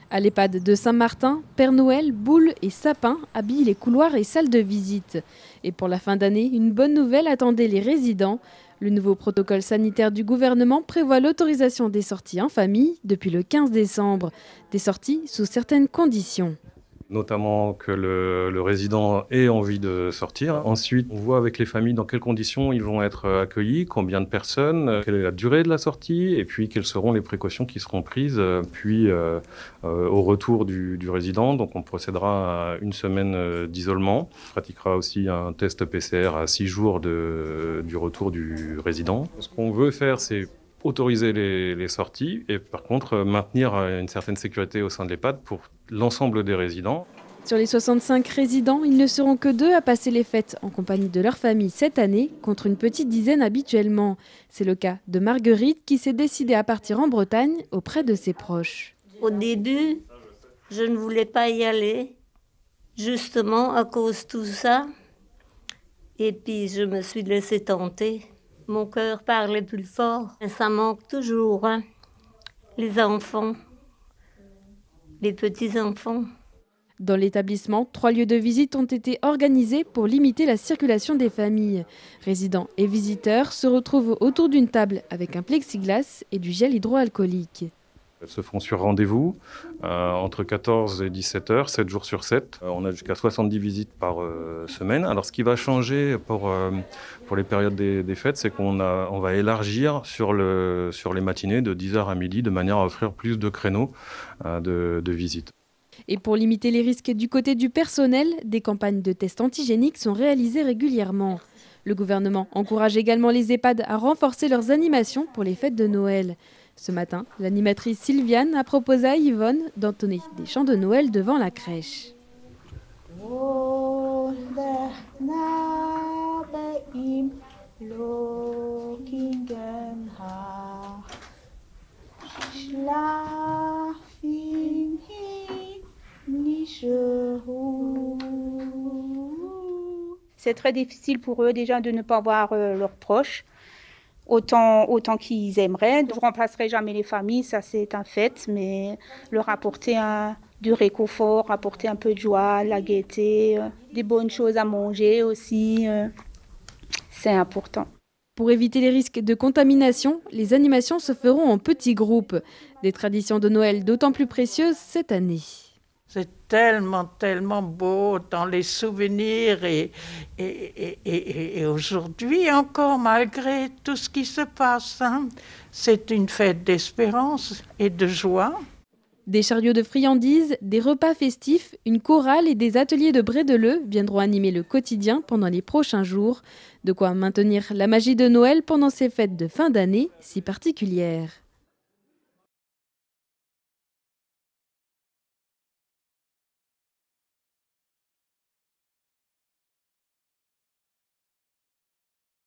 À l'EHPAD de Saint-Martin, Père Noël, boules et sapins habillent les couloirs et salles de visite. Et pour la fin d'année, une bonne nouvelle attendait les résidents. Le nouveau protocole sanitaire du gouvernement prévoit l'autorisation des sorties en famille depuis le 15 décembre. Des sorties sous certaines conditions. Notamment que le résident ait envie de sortir. Ensuite, on voit avec les familles dans quelles conditions ils vont être accueillis, combien de personnes, quelle est la durée de la sortie, et puis quelles seront les précautions qui seront prises. Puis au retour du résident, donc on procédera à une semaine d'isolement. On pratiquera aussi un test PCR à 6 jours du retour du résident. Ce qu'on veut faire, c'est autoriser les sorties et par contre maintenir une certaine sécurité au sein de l'EHPAD pour l'ensemble des résidents. Sur les 65 résidents, ils ne seront que 2 à passer les fêtes en compagnie de leur famille cette année, contre une petite dizaine habituellement. C'est le cas de Marguerite qui s'est décidée à partir en Bretagne auprès de ses proches. Au début, je ne voulais pas y aller, justement à cause de tout ça. Et puis je me suis laissée tenter. Mon cœur parlait plus fort. Et ça manque toujours, hein. Les enfants, les petits-enfants. Dans l'établissement, 3 lieux de visite ont été organisés pour limiter la circulation des familles. Résidents et visiteurs se retrouvent autour d'une table avec un plexiglas et du gel hydroalcoolique. Elles se font sur rendez-vous entre 14 et 17 heures, 7 jours sur 7. On a jusqu'à 70 visites par semaine. Alors ce qui va changer pour les périodes des fêtes, c'est qu'on va élargir sur les matinées de 10h à midi de manière à offrir plus de créneaux de visites. Et pour limiter les risques du côté du personnel, des campagnes de tests antigéniques sont réalisées régulièrement. Le gouvernement encourage également les EHPAD à renforcer leurs animations pour les fêtes de Noël. Ce matin, l'animatrice Sylviane a proposé à Yvonne d'entonner des chants de Noël devant la crèche. C'est très difficile pour eux déjà de ne pas voir leurs proches autant qu'ils aimeraient. Je ne remplacerai jamais les familles, ça c'est un fait, mais leur apporter du réconfort, apporter un peu de joie, la gaieté, des bonnes choses à manger aussi, c'est important. Pour éviter les risques de contamination, les animations se feront en petits groupes. Des traditions de Noël d'autant plus précieuses cette année. C'est tellement beau dans les souvenirs et aujourd'hui encore, malgré tout ce qui se passe, hein, c'est une fête d'espérance et de joie. Des chariots de friandises, des repas festifs, une chorale et des ateliers de brédeleux viendront animer le quotidien pendant les prochains jours. De quoi maintenir la magie de Noël pendant ces fêtes de fin d'année si particulières.